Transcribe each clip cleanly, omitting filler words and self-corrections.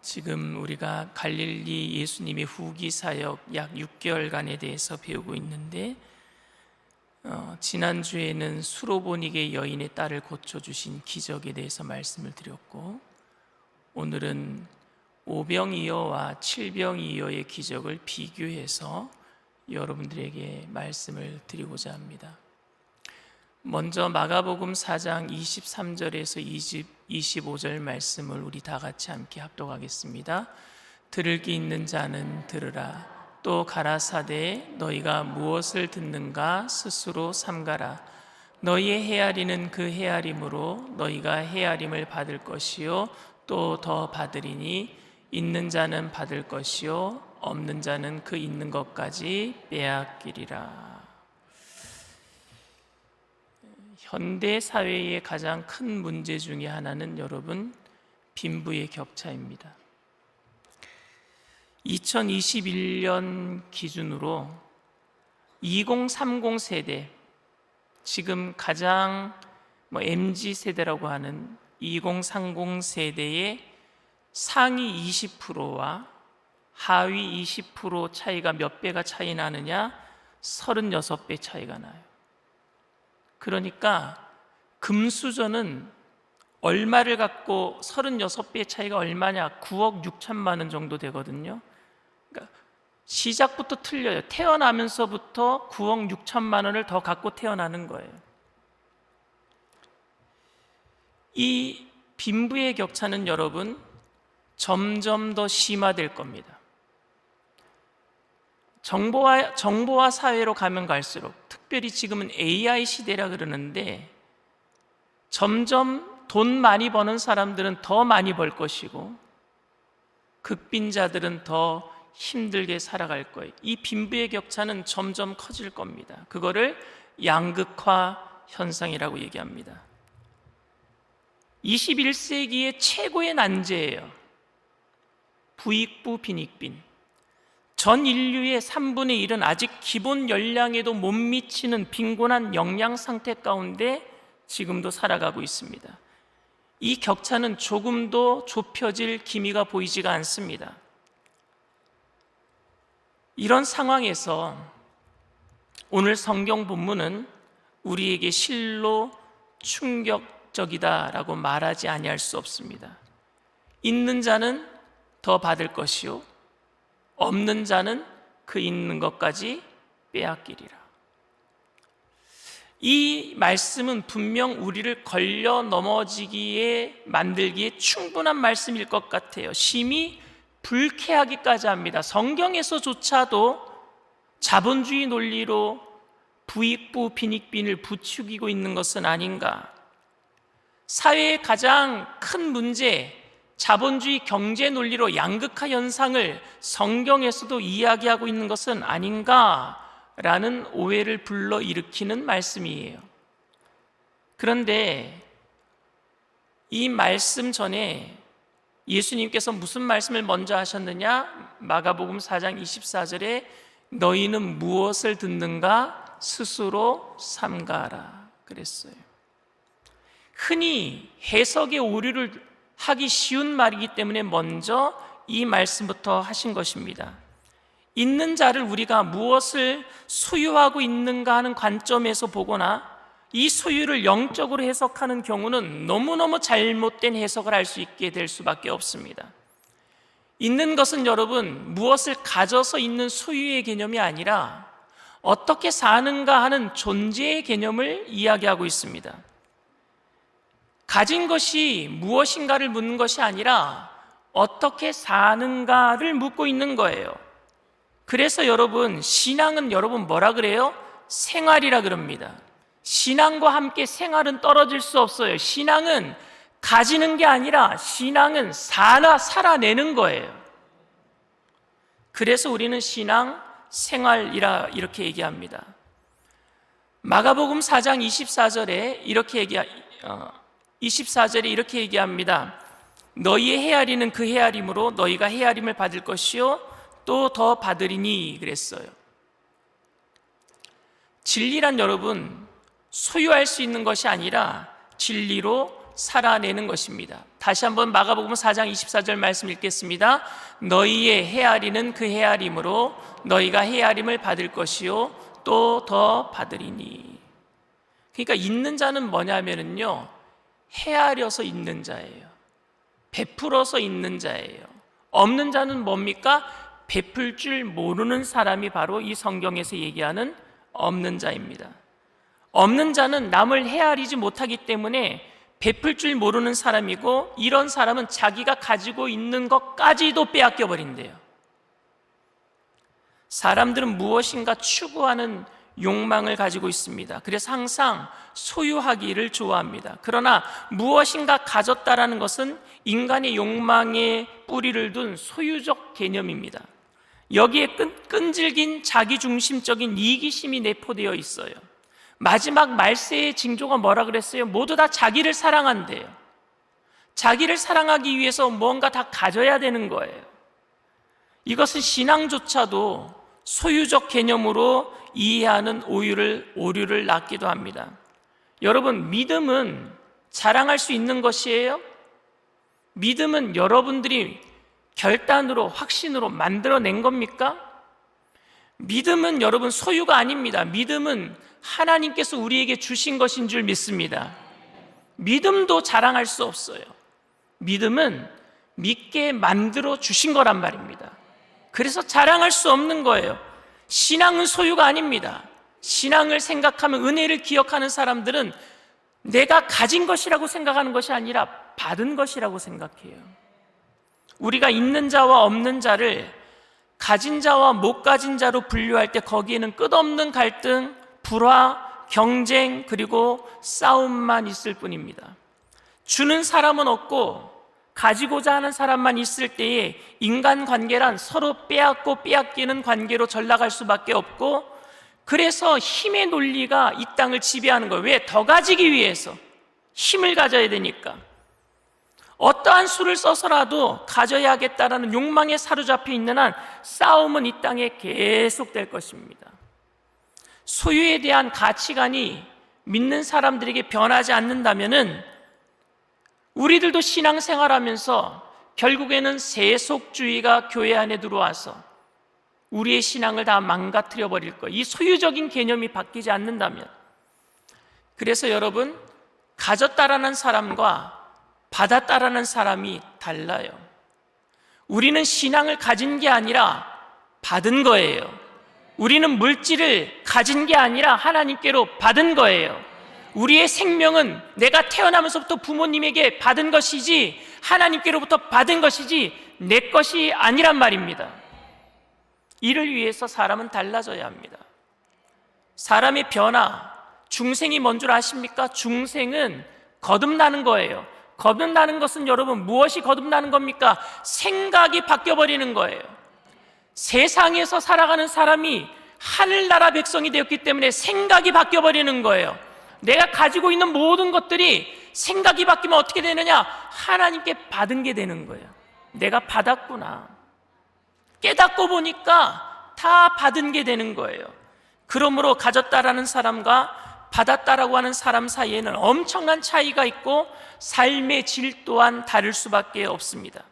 지금 우리가 갈릴리 예수님의 후기 사역 약 6개월간에 대해서 배우고 있는데 지난주에는 수로보닉의 여인의 딸을 고쳐주신 기적에 대해서 말씀을 드렸고, 오늘은 오병이어와 칠병이어의 기적을 비교해서 여러분들에게 말씀을 드리고자 합니다. 먼저 마가복음 4장 23절에서 25절 말씀을 우리 다 같이 함께 합독하겠습니다. 들을 귀 있는 자는 들으라. 또 가라사대 너희가 무엇을 듣는가 스스로 삼가라. 너희의 헤아리는 그 헤아림으로 너희가 헤아림을 받을 것이요 또 더 받으리니 있는 자는 받을 것이요 없는 자는 그 있는 것까지 빼앗기리라. 현대 사회의 가장 큰 문제 중에 하나는 여러분, 빈부의 격차입니다. 2021년 기준으로 2030 세대, 지금 가장 MZ 세대라고 하는 2030 세대의 상위 20%와 하위 20% 차이가 몇 배가 차이 나느냐? 36배 차이가 나요. 그러니까 금수저는 얼마를 갖고 36배의 차이가 얼마냐? 9억 6천만 원 정도 되거든요. 그러니까 시작부터 틀려요. 태어나면서부터 9억 6천만 원을 더 갖고 태어나는 거예요. 이 빈부의 격차는 여러분 점점 더 심화될 겁니다. 정보화 사회로 가면 갈수록, 특별히 지금은 AI 시대라 그러는데, 점점 돈 많이 버는 사람들은 더 많이 벌 것이고 극빈자들은 더 힘들게 살아갈 거예요. 이 빈부의 격차는 점점 커질 겁니다. 그거를 양극화 현상이라고 얘기합니다. 21세기의 최고의 난제예요. 부익부 빈익빈. 전 인류의 3분의 1은 아직 기본 열량에도 못 미치는 빈곤한 영양 상태 가운데 지금도 살아가고 있습니다. 이 격차는 조금도 좁혀질 기미가 보이지가 않습니다. 이런 상황에서 오늘 성경 본문은 우리에게 실로 충격적이다라고 말하지 아니할 수 없습니다. 있는 자는 더 받을 것이요 없는 자는 그 있는 것까지 빼앗기리라. 이 말씀은 분명 우리를 걸려 넘어지기에 만들기에 충분한 말씀일 것 같아요. 심히 불쾌하기까지 합니다. 성경에서조차도 자본주의 논리로 부익부 빈익빈을 부추기고 있는 것은 아닌가? 사회의 가장 큰 문제, 자본주의 경제 논리로 양극화 현상을 성경에서도 이야기하고 있는 것은 아닌가라는 오해를 불러일으키는 말씀이에요. 그런데 이 말씀 전에 예수님께서 무슨 말씀을 먼저 하셨느냐? 마가복음 4장 24절에 너희는 무엇을 듣는가 스스로 삼가라 그랬어요. 흔히 해석의 오류를 하기 쉬운 말이기 때문에 먼저 이 말씀부터 하신 것입니다. 있는 자를 우리가 무엇을 소유하고 있는가 하는 관점에서 보거나 이 소유를 영적으로 해석하는 경우는 너무너무 잘못된 해석을 할 수 있게 될 수밖에 없습니다. 있는 것은 여러분 무엇을 가져서 있는 소유의 개념이 아니라 어떻게 사는가 하는 존재의 개념을 이야기하고 있습니다. 가진 것이 무엇인가를 묻는 것이 아니라 어떻게 사는가를 묻고 있는 거예요. 그래서 여러분, 신앙은 여러분 뭐라 그래요? 생활이라 그럽니다. 신앙과 함께 생활은 떨어질 수 없어요. 신앙은 가지는 게 아니라 신앙은 살아내는 거예요. 그래서 우리는 신앙 생활이라 이렇게 얘기합니다. 마가복음 4장 24절에 이렇게 얘기합니다. 너희의 헤아리는 그 헤아림으로 너희가 헤아림을 받을 것이요 또 더 받으리니 그랬어요. 진리란 여러분 소유할 수 있는 것이 아니라 진리로 살아내는 것입니다. 다시 한번 마가복음 4장 24절 말씀 읽겠습니다. 너희의 헤아리는 그 헤아림으로 너희가 헤아림을 받을 것이요 또 더 받으리니. 그러니까 있는 자는 뭐냐면요, 헤아려서 있는 자예요. 베풀어서 있는 자예요. 없는 자는 뭡니까? 베풀 줄 모르는 사람이 바로 이 성경에서 얘기하는 없는 자입니다. 없는 자는 남을 헤아리지 못하기 때문에 베풀 줄 모르는 사람이고, 이런 사람은 자기가 가지고 있는 것까지도 빼앗겨 버린대요. 사람들은 무엇인가 추구하는 욕망을 가지고 있습니다. 그래서 항상 소유하기를 좋아합니다. 그러나 무엇인가 가졌다라는 것은 인간의 욕망에 뿌리를 둔 소유적 개념입니다. 여기에 끈질긴 자기중심적인 이기심이 내포되어 있어요. 마지막 말세의 징조가 뭐라 그랬어요? 모두 다 자기를 사랑한대요. 자기를 사랑하기 위해서 뭔가 다 가져야 되는 거예요. 이것은 신앙조차도 소유적 개념으로 이해하는 오류를 낳기도 합니다. 여러분, 믿음은 자랑할 수 있는 것이에요? 믿음은 여러분들이 결단으로, 확신으로 만들어낸 겁니까? 믿음은 여러분 소유가 아닙니다. 믿음은 하나님께서 우리에게 주신 것인 줄 믿습니다. 믿음도 자랑할 수 없어요. 믿음은 믿게 만들어 주신 거란 말입니다. 그래서 자랑할 수 없는 거예요. 신앙은 소유가 아닙니다. 신앙을 생각하면, 은혜를 기억하는 사람들은 내가 가진 것이라고 생각하는 것이 아니라 받은 것이라고 생각해요. 우리가 있는 자와 없는 자를 가진 자와 못 가진 자로 분류할 때 거기에는 끝없는 갈등, 불화, 경쟁, 그리고 싸움만 있을 뿐입니다. 주는 사람은 없고 가지고자 하는 사람만 있을 때에 인간관계란 서로 빼앗고 빼앗기는 관계로 전락할 수밖에 없고, 그래서 힘의 논리가 이 땅을 지배하는 거예요. 왜? 더 가지기 위해서. 힘을 가져야 되니까. 어떠한 수를 써서라도 가져야겠다라는 욕망에 사로잡혀 있는 한 싸움은 이 땅에 계속될 것입니다. 소유에 대한 가치관이 믿는 사람들에게 변하지 않는다면은 우리들도 신앙생활하면서 결국에는 세속주의가 교회 안에 들어와서 우리의 신앙을 다 망가뜨려 버릴 거예요. 이 소유적인 개념이 바뀌지 않는다면. 그래서 여러분, 가졌다라는 사람과 받았다라는 사람이 달라요. 우리는 신앙을 가진 게 아니라 받은 거예요. 우리는 물질을 가진 게 아니라 하나님께로 받은 거예요. 우리의 생명은 내가 태어나면서부터 부모님에게 받은 것이지 하나님께로부터 받은 것이지 내 것이 아니란 말입니다. 이를 위해서 사람은 달라져야 합니다. 사람의 변화, 중생이 뭔 줄 아십니까? 중생은 거듭나는 거예요. 거듭나는 것은 여러분 무엇이 거듭나는 겁니까? 생각이 바뀌어버리는 거예요. 세상에서 살아가는 사람이 하늘나라 백성이 되었기 때문에 생각이 바뀌어버리는 거예요. 내가 가지고 있는 모든 것들이 생각이 바뀌면 어떻게 되느냐? 하나님께 받은 게 되는 거예요. 내가 받았구나. 깨닫고 보니까 다 받은 게 되는 거예요. 그러므로 가졌다라는 사람과 받았다라고 하는 사람 사이에는 엄청난 차이가 있고 삶의 질 또한 다를 수밖에 없습니다.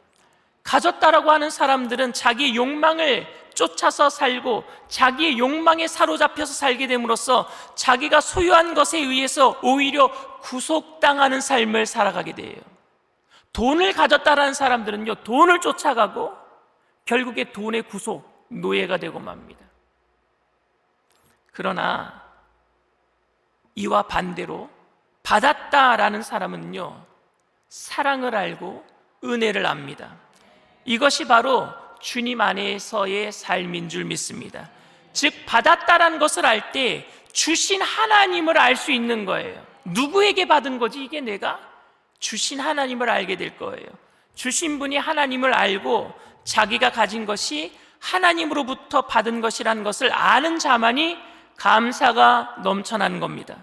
가졌다라고 하는 사람들은 자기의 욕망을 쫓아서 살고 자기의 욕망에 사로잡혀서 살게 됨으로써 자기가 소유한 것에 의해서 오히려 구속당하는 삶을 살아가게 돼요. 돈을 가졌다라는 사람들은요, 돈을 쫓아가고 결국에 돈의 구속, 노예가 되고 맙니다. 그러나 이와 반대로 받았다라는 사람은요, 사랑을 알고 은혜를 압니다. 이것이 바로 주님 안에서의 삶인 줄 믿습니다. 즉 받았다라는 것을 알 때 주신 하나님을 알 수 있는 거예요. 누구에게 받은 거지 이게 내가? 주신 하나님을 알게 될 거예요. 주신 분이 하나님을 알고 자기가 가진 것이 하나님으로부터 받은 것이라는 것을 아는 자만이 감사가 넘쳐나는 겁니다.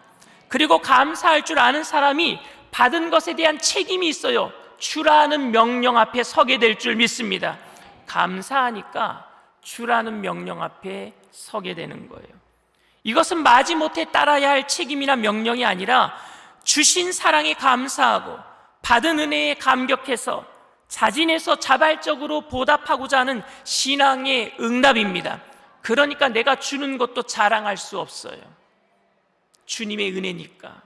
그리고 감사할 줄 아는 사람이 받은 것에 대한 책임이 있어요. 주라는 명령 앞에 서게 될 줄 믿습니다. 감사하니까 주라는 명령 앞에 서게 되는 거예요. 이것은 마지못해 따라야 할 책임이나 명령이 아니라 주신 사랑에 감사하고 받은 은혜에 감격해서 자진해서 자발적으로 보답하고자 하는 신앙의 응답입니다. 그러니까 내가 주는 것도 자랑할 수 없어요. 주님의 은혜니까.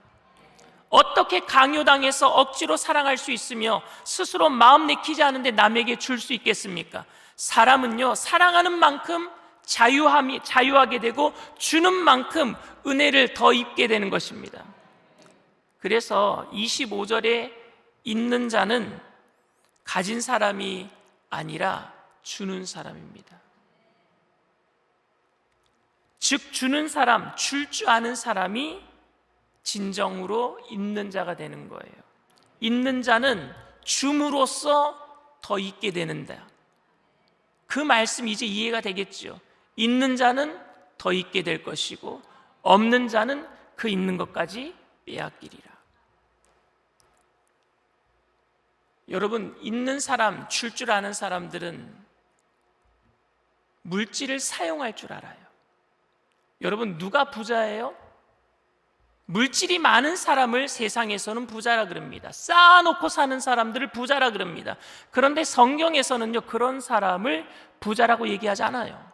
어떻게 강요당해서 억지로 사랑할 수 있으며 스스로 마음 내키지 않은데 남에게 줄 수 있겠습니까? 사람은요, 사랑하는 만큼 자유하게 되고 주는 만큼 은혜를 더 입게 되는 것입니다. 그래서 25절에 있는 자는 가진 사람이 아니라 주는 사람입니다. 즉 주는 사람, 줄 줄 아는 사람이 진정으로 있는 자가 되는 거예요. 있는 자는 줌으로써 더 있게 되는다. 그 말씀 이제 이해가 되겠죠. 있는 자는 더 있게 될 것이고 없는 자는 그 있는 것까지 빼앗기리라. 여러분, 있는 사람, 줄 아는 사람들은 물질을 사용할 줄 알아요. 여러분, 누가 부자예요? 물질이 많은 사람을 세상에서는 부자라 그럽니다. 쌓아놓고 사는 사람들을 부자라 그럽니다. 그런데 성경에서는요, 그런 사람을 부자라고 얘기하지 않아요.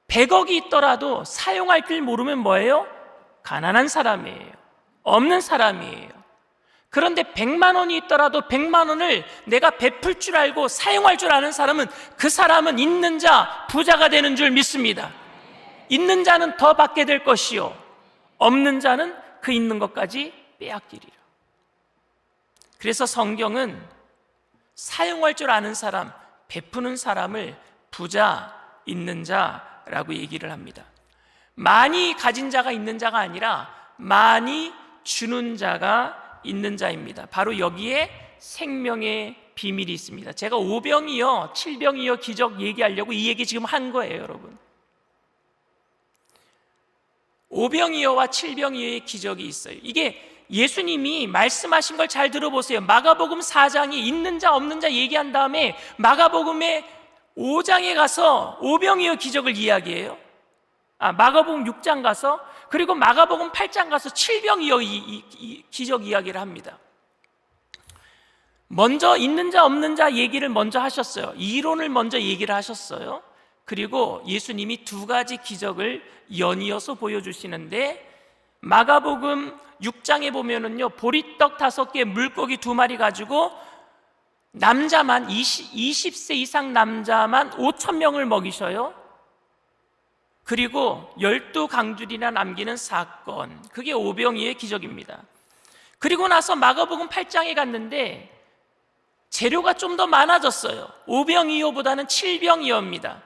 100억이 있더라도 사용할 줄 모르면 뭐예요? 가난한 사람이에요. 없는 사람이에요. 그런데 100만 원이 있더라도 100만 원을 내가 베풀 줄 알고 사용할 줄 아는 사람은, 그 사람은 있는 자, 부자가 되는 줄 믿습니다. 있는 자는 더 받게 될 것이요, 없는 자는 그 있는 것까지 빼앗기리라. 그래서 성경은 사용할 줄 아는 사람, 베푸는 사람을 부자, 있는 자라고 얘기를 합니다. 많이 가진 자가 있는 자가 아니라 많이 주는 자가 있는 자입니다. 바로 여기에 생명의 비밀이 있습니다. 제가 5병이요 7병이요 기적 얘기하려고 이 얘기 지금 한 거예요. 여러분, 5병이어와 7병이어의 기적이 있어요. 이게 예수님이 말씀하신 걸 잘 들어보세요. 마가복음 4장이 있는 자 없는 자 얘기한 다음에 마가복음의 5장에 가서 5병이어 기적을 이야기해요. 마가복음 6장 가서, 그리고 마가복음 8장 가서 7병이어 이 기적 이야기를 합니다. 먼저 있는 자 없는 자 얘기를 먼저 하셨어요. 이론을 먼저 얘기를 하셨어요. 그리고 예수님이 두 가지 기적을 연이어서 보여주시는데, 마가복음 6장에 보면은요, 보리떡 5개, 물고기 2마리 가지고 남자만 20세 이상 남자만 5,000명을 먹이셔요. 그리고 12강줄이나 남기는 사건, 그게 오병이어의 기적입니다. 그리고 나서 마가복음 8장에 갔는데 재료가 좀 더 많아졌어요. 오병이어보다는 7병이어입니다.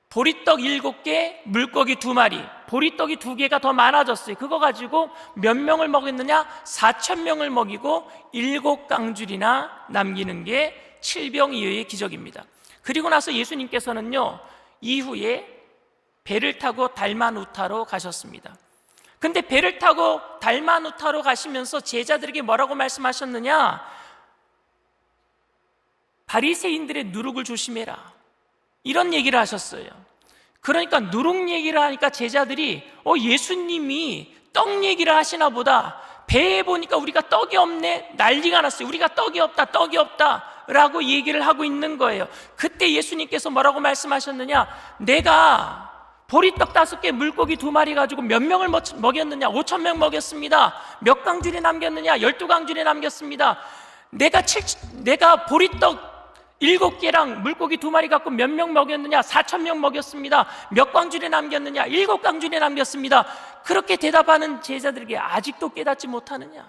보리떡 7개, 물고기 2마리, 보리떡이 2개가 더 많아졌어요. 그거 가지고 몇 명을 먹였느냐? 4,000명을 먹이고 7강줄이나 남기는 게 7병이어의 기적입니다. 그리고 나서 예수님께서는요, 이후에 배를 타고 달마누타로 가셨습니다. 근데 배를 타고 달마누타로 가시면서 제자들에게 뭐라고 말씀하셨느냐? 바리새인들의 누룩을 조심해라, 이런 얘기를 하셨어요. 그러니까 누룩 얘기를 하니까 제자들이 예수님이 떡 얘기를 하시나 보다, 배에 보니까 우리가 떡이 없네, 난리가 났어요. 우리가 떡이 없다 라고 얘기를 하고 있는 거예요. 그때 예수님께서 뭐라고 말씀하셨느냐? 내가 보리떡 5개, 물고기 2마리 가지고 몇 명을 먹였느냐? 5,000명 먹였습니다. 몇 강줄이 남겼느냐? 12강줄이 남겼습니다. 내가 보리떡 7개랑 물고기 2마리 갖고 몇 명 먹였느냐? 4,000명 먹였습니다. 몇 강줄이 남겼느냐? 7강줄이 남겼습니다. 그렇게 대답하는 제자들에게 아직도 깨닫지 못하느냐?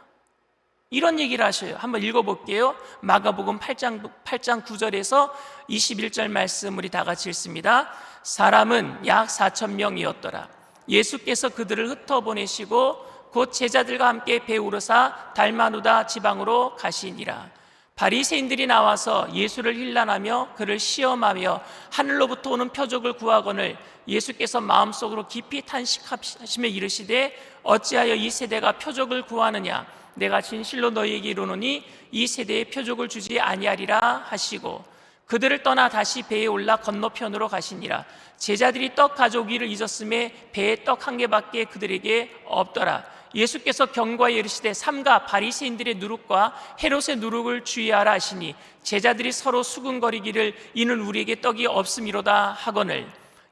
이런 얘기를 하셔요. 한번 읽어볼게요. 마가복음 8장 9절에서 21절 말씀 우리 다 같이 읽습니다. 사람은 약 4,000명이었더라. 예수께서 그들을 흩어보내시고 곧 제자들과 함께 배 오르사 달마누다 지방으로 가시니라. 바리새인들이 나와서 예수를 힐난하며 그를 시험하며 하늘로부터 오는 표적을 구하거늘 예수께서 마음속으로 깊이 탄식하시며 이르시되 어찌하여 이 세대가 표적을 구하느냐? 내가 진실로 너희에게 이르노니 이 세대에 표적을 주지 아니하리라 하시고 그들을 떠나 다시 배에 올라 건너편으로 가시니라. 제자들이 떡 가져오기를 잊었음에 배에 떡 1개밖에 그들에게 없더라. 예수께서 경고하여 이르시되 삼가 바리새인들의 누룩과 헤롯의 누룩을 주의하라 하시니 제자들이 서로 수군거리기를 이는 우리에게 떡이 없음이로다 하거늘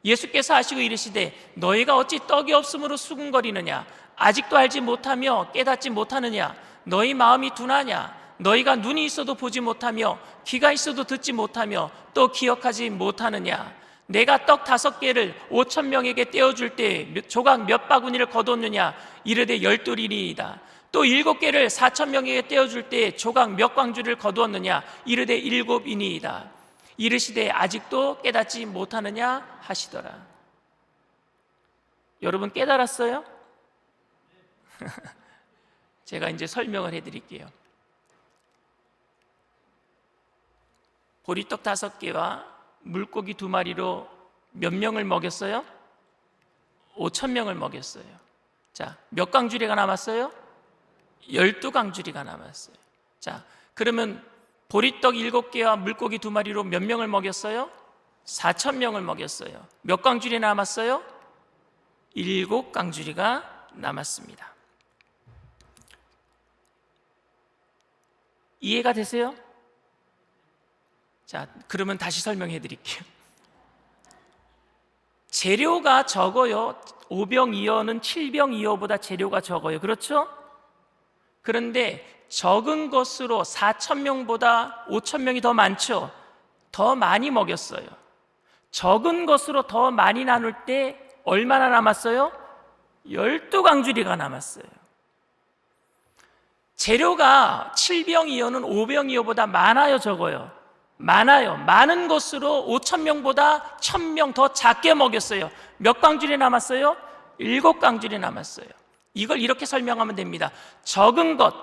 예수께서 하시고 이르시되 너희가 어찌 떡이 없음으로 수군거리느냐 아직도 알지 못하며 깨닫지 못하느냐 너희 마음이 둔하냐 너희가 눈이 있어도 보지 못하며 귀가 있어도 듣지 못하며 또 기억하지 못하느냐 내가 떡 5개를 5,000명에게 떼어줄 때 조각 몇 바구니를 거뒀느냐 이르되 12리이다 또 7개를 4,000명에게 떼어줄 때 조각 몇 광주를 거두었느냐 이르되 7이니이다 이르시되 아직도 깨닫지 못하느냐 하시더라. 여러분 깨달았어요? 제가 이제 설명을 해드릴게요. 보리떡 5개와 물고기 2마리로 몇 명을 먹였어요? 5,000명을 먹였어요. 자, 몇 강주리가 남았어요? 12강주리가 남았어요. 자, 그러면 보리떡 7개와 물고기 2마리로 몇 명을 먹였어요? 4,000명을 먹였어요. 몇 강주리 남았어요? 7강주리가 남았습니다. 이해가 되세요? 자, 그러면 다시 설명해 드릴게요. 재료가 적어요. 5병2어는 7병2어보다 재료가 적어요. 그렇죠? 그런데 적은 것으로 4,000명보다 5,000명이 더 많죠? 더 많이 먹였어요. 적은 것으로 더 많이 나눌 때 얼마나 남았어요? 12강주리가 남았어요. 재료가 7병2어는 5병2어보다 많아요, 적어요? 많아요. 많은 것으로 5,000명보다 1,000명 더 작게 먹였어요. 몇 강줄이 남았어요? 7강줄이 남았어요. 이걸 이렇게 설명하면 됩니다. 적은 것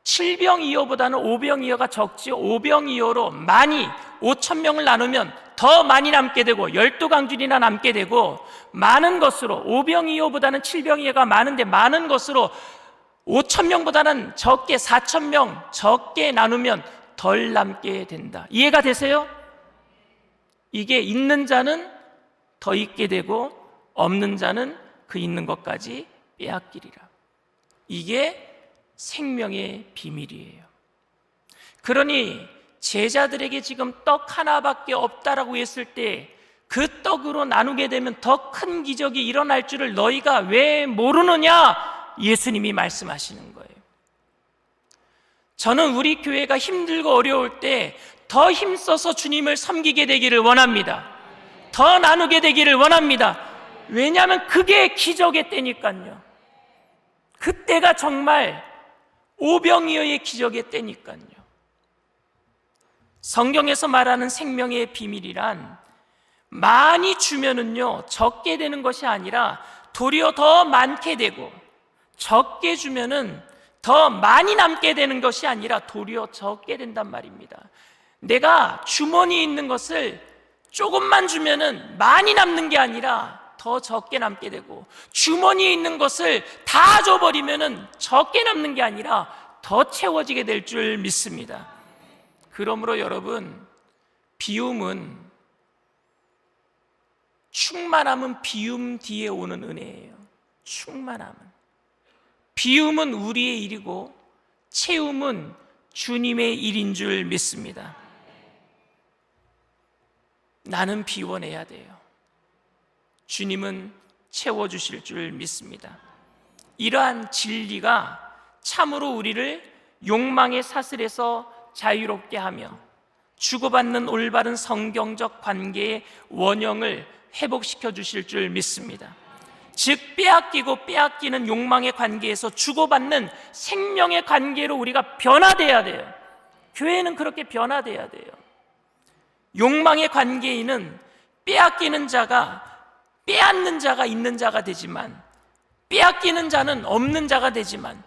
7병2어보다는 5병2어가 적지 5병2어로 많이 5,000명을 나누면 더 많이 남게 되고 12강줄이나 남게 되고 많은 것으로 5병2어보다는 7병2어가 많은데 많은 것으로 5,000명보다는 적게 4,000명 적게 나누면 덜 남게 된다. 이해가 되세요? 이게 있는 자는 더 있게 되고 없는 자는 그 있는 것까지 빼앗기리라. 이게 생명의 비밀이에요. 그러니 제자들에게 지금 떡 하나밖에 없다라고 했을 때 그 떡으로 나누게 되면 더 큰 기적이 일어날 줄을 너희가 왜 모르느냐? 예수님이 말씀하시는 거예요. 저는 우리 교회가 힘들고 어려울 때 더 힘써서 주님을 섬기게 되기를 원합니다. 더 나누게 되기를 원합니다. 왜냐하면 그게 기적의 때니까요. 그때가 정말 오병이어의 기적의 때니까요. 성경에서 말하는 생명의 비밀이란 많이 주면은요 적게 되는 것이 아니라 도리어 더 많게 되고 적게 주면은 더 많이 남게 되는 것이 아니라 도리어 적게 된단 말입니다. 내가 주머니에 있는 것을 조금만 주면은 많이 남는 게 아니라 더 적게 남게 되고 주머니에 있는 것을 다 줘버리면은 적게 남는 게 아니라 더 채워지게 될 줄 믿습니다. 그러므로 여러분, 비움은 충만함은 비움 뒤에 오는 은혜예요. 충만함은 비움은 우리의 일이고 채움은 주님의 일인 줄 믿습니다. 나는 비워내야 돼요. 주님은 채워주실 줄 믿습니다. 이러한 진리가 참으로 우리를 욕망의 사슬에서 자유롭게 하며 주고받는 올바른 성경적 관계의 원형을 회복시켜 주실 줄 믿습니다. 즉 빼앗기고 빼앗기는 욕망의 관계에서 주고받는 생명의 관계로 우리가 변화돼야 돼요. 교회는 그렇게 변화돼야 돼요. 욕망의 관계에는 빼앗기는 자가 빼앗는 자가 있는 자가 되지만 빼앗기는 자는 없는 자가 되지만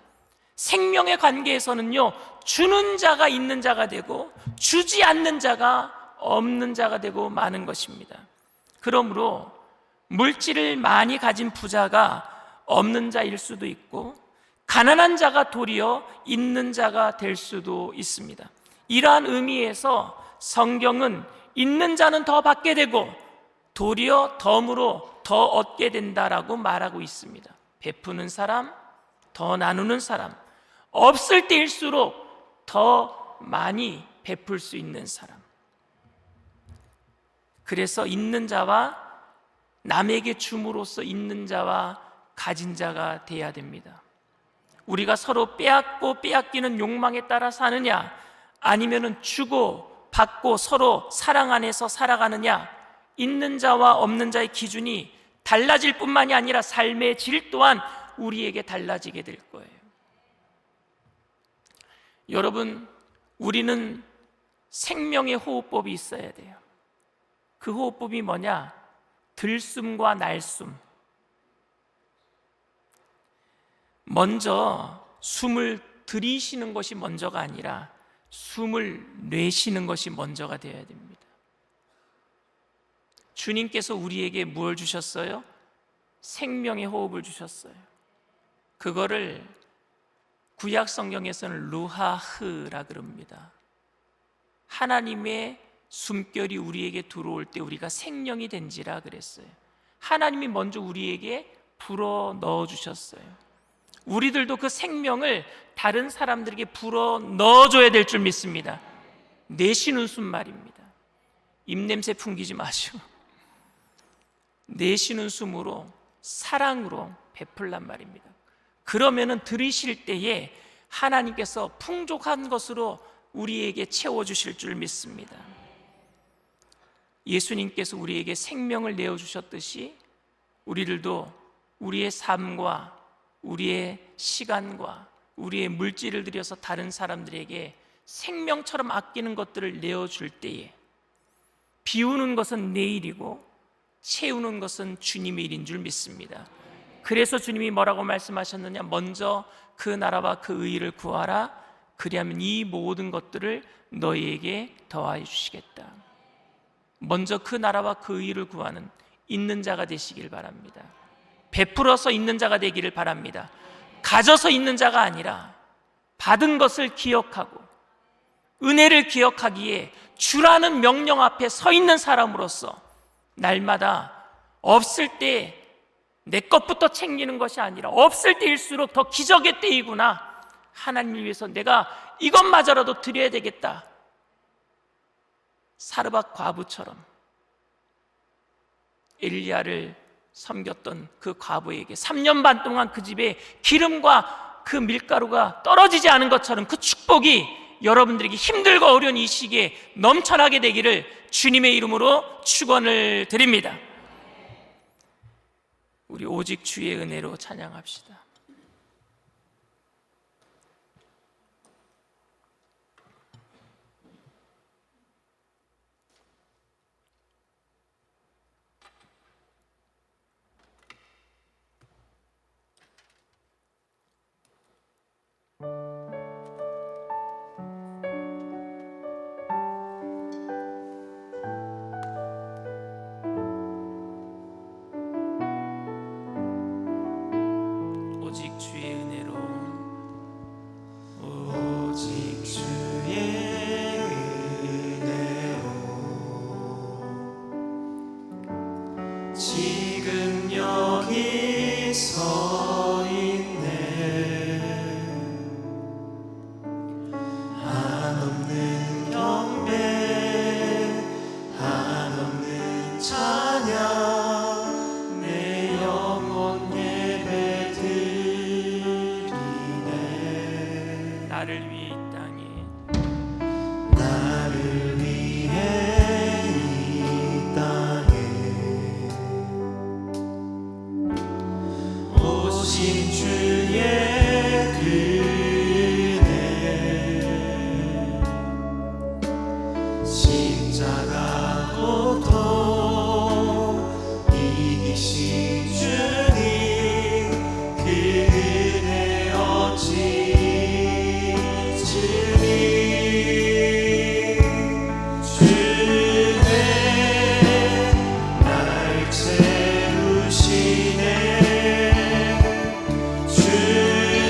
생명의 관계에서는요 주는 자가 있는 자가 되고 주지 않는 자가 없는 자가 되고 마는 것입니다. 그러므로 물질을 많이 가진 부자가 없는 자일 수도 있고 가난한 자가 도리어 있는 자가 될 수도 있습니다. 이러한 의미에서 성경은 있는 자는 더 받게 되고 도리어 덤으로 더 얻게 된다라고 말하고 있습니다. 베푸는 사람, 더 나누는 사람, 없을 때일수록 더 많이 베풀 수 있는 사람. 그래서 있는 자와 남에게 줌으로써 있는 자와 가진 자가 돼야 됩니다. 우리가 서로 빼앗고 빼앗기는 욕망에 따라 사느냐, 아니면은 주고 받고 서로 사랑 안에서 살아가느냐, 있는 자와 없는 자의 기준이 달라질 뿐만이 아니라 삶의 질 또한 우리에게 달라지게 될 거예요. 여러분, 우리는 생명의 호흡법이 있어야 돼요. 그 호흡법이 뭐냐? 들숨과 날숨. 먼저 숨을 들이쉬는 것이 먼저가 아니라 숨을 내쉬는 것이 먼저가 되어야 됩니다. 주님께서 우리에게 무엇을 주셨어요? 생명의 호흡을 주셨어요. 그거를 구약 성경에서는 루하흐라 그럽니다. 하나님의 숨결이 우리에게 들어올 때 우리가 생명이 된지라 그랬어요. 하나님이 먼저 우리에게 불어 넣어 주셨어요. 우리들도 그 생명을 다른 사람들에게 불어 넣어줘야 될 줄 믿습니다. 내쉬는 숨 말입니다. 입냄새 풍기지 마시고 내쉬는 숨으로 사랑으로 베풀란 말입니다. 그러면은 들이쉴 때에 하나님께서 풍족한 것으로 우리에게 채워주실 줄 믿습니다. 예수님께서 우리에게 생명을 내어주셨듯이 우리들도 우리의 삶과 우리의 시간과 우리의 물질을 들여서 다른 사람들에게 생명처럼 아끼는 것들을 내어줄 때에 비우는 것은 내 일이고 채우는 것은 주님의 일인 줄 믿습니다. 그래서 주님이 뭐라고 말씀하셨느냐? 먼저 그 나라와 그 의를 구하라. 그리하면 이 모든 것들을 너희에게 더하여 주시겠다. 먼저 그 나라와 그 의를 구하는 있는 자가 되시길 바랍니다. 베풀어서 있는 자가 되기를 바랍니다. 가져서 있는 자가 아니라 받은 것을 기억하고 은혜를 기억하기에 주라는 명령 앞에 서 있는 사람으로서 날마다 없을 때 내 것부터 챙기는 것이 아니라 없을 때일수록 더 기적의 때이구나, 하나님을 위해서 내가 이것마저라도 드려야 되겠다. 사르밧 과부처럼 엘리야를 섬겼던 그 과부에게 3년 반 동안 그 집에 기름과 그 밀가루가 떨어지지 않은 것처럼 그 축복이 여러분들에게 힘들고 어려운 이 시기에 넘쳐나게 되기를 주님의 이름으로 축원을 드립니다. 우리 오직 주의 은혜로 찬양합시다. 오직 주의 은혜로, 오직 주의 은혜로 지금 여기 서 있네. 한없는 경배, 한없는 찬양, 내 영혼 예배 드리네. 나를 위해 이 땅에, 나를 위해 이 땅에 오신 주의 은혜, 십자가 고통 이기신 주님, 그 은혜 어찌 잊으리. 주네 날 채우시네. 주네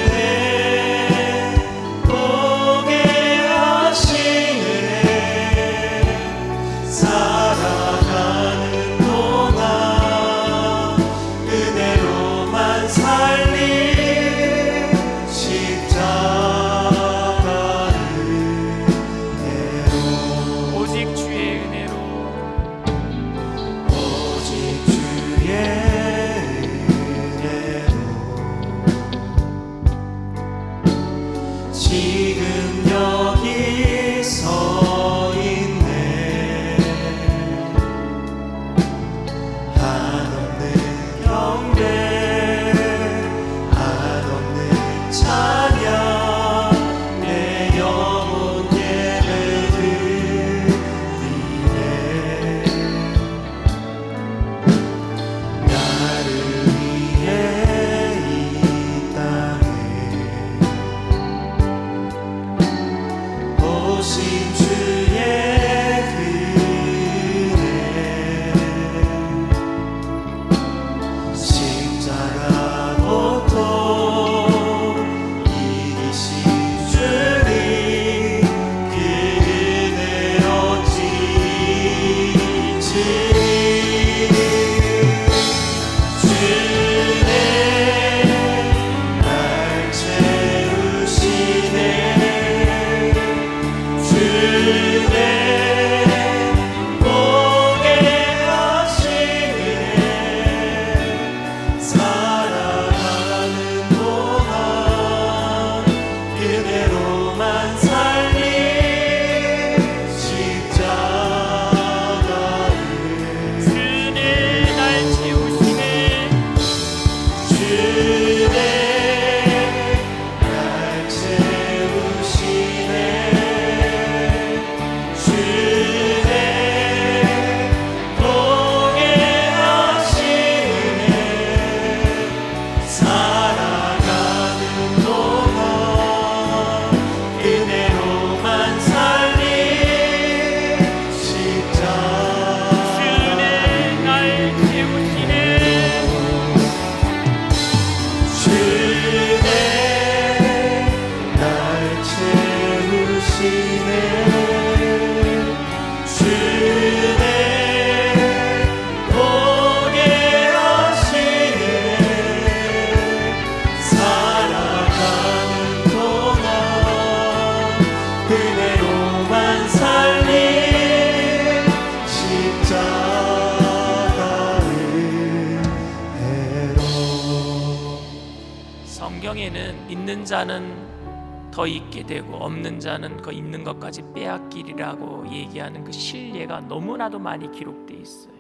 성경에는 있는 자는 더 있게 되고 없는 자는 그 있는 것까지 빼앗기리라고 얘기하는 그 신뢰가 너무나도 많이 기록되어 있어요.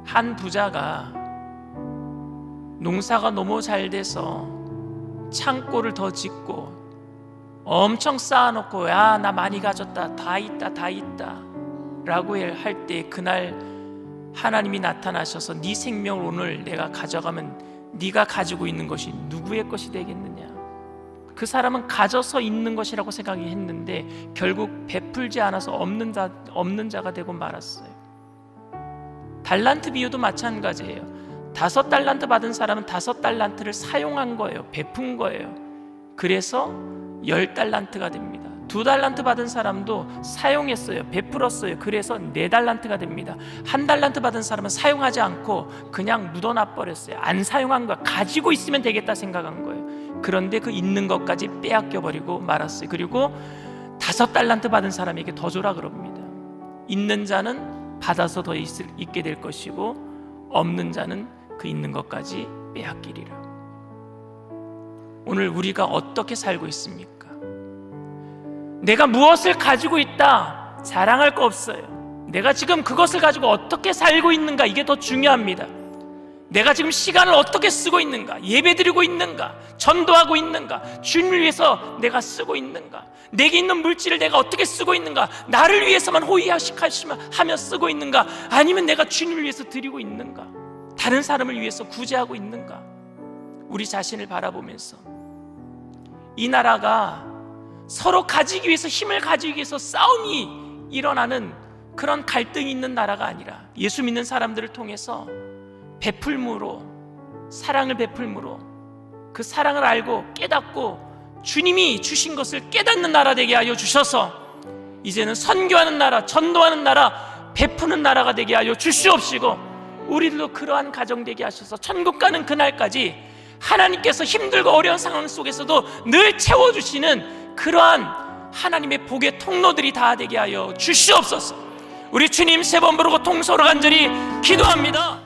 한 부자가 농사가 너무 잘 돼서 창고를 더 짓고 엄청 쌓아놓고 야, 나 많이 가졌다, 다 있다, 다 있다 라고 할 때 그날 하나님이 나타나셔서 네 생명을 오늘 내가 가져가면 네가 가지고 있는 것이 누구의 것이 되겠느냐. 그 사람은 가져서 있는 것이라고 생각했는데 결국 베풀지 않아서 없는 자가 되고 말았어요. 달란트 비유도 마찬가지예요. 5달란트 받은 사람은 5달란트를 사용한 거예요. 베푼 거예요. 그래서 10달란트가 됩니다. 2달란트 받은 사람도 사용했어요. 베풀었어요. 그래서 4달란트가 됩니다. 1달란트 받은 사람은 사용하지 않고 그냥 묻어놔 버렸어요. 안 사용한 거야. 가지고 있으면 되겠다 생각한 거예요. 그런데 그 있는 것까지 빼앗겨 버리고 말았어요. 그리고 5달란트 받은 사람에게 더 줘라 그럽니다. 있는 자는 받아서 더 있게 될 것이고 없는 자는 그 있는 것까지 빼앗기리라. 오늘 우리가 어떻게 살고 있습니까? 내가 무엇을 가지고 있다 자랑할 거 없어요. 내가 지금 그것을 가지고 어떻게 살고 있는가, 이게 더 중요합니다. 내가 지금 시간을 어떻게 쓰고 있는가, 예배드리고 있는가, 전도하고 있는가, 주님을 위해서 내가 쓰고 있는가, 내게 있는 물질을 내가 어떻게 쓰고 있는가, 나를 위해서만 하며 쓰고 있는가, 아니면 내가 주님을 위해서 드리고 있는가, 다른 사람을 위해서 구제하고 있는가. 우리 자신을 바라보면서 이 나라가 서로 가지기 위해서, 힘을 가지기 위해서 싸움이 일어나는 그런 갈등이 있는 나라가 아니라 예수 믿는 사람들을 통해서 베풀므로, 사랑을 베풀므로 그 사랑을 알고 깨닫고 주님이 주신 것을 깨닫는 나라 되게 하여 주셔서 이제는 선교하는 나라, 전도하는 나라, 베푸는 나라가 되게 하여 주시옵시고, 우리들도 그러한 가정 되게 하셔서 천국 가는 그날까지 하나님께서 힘들고 어려운 상황 속에서도 늘 채워주시는 그러한 하나님의 복의 통로들이 다 되게 하여 주시옵소서. 우리 주님 3번 부르고 통서로 간절히 기도합니다.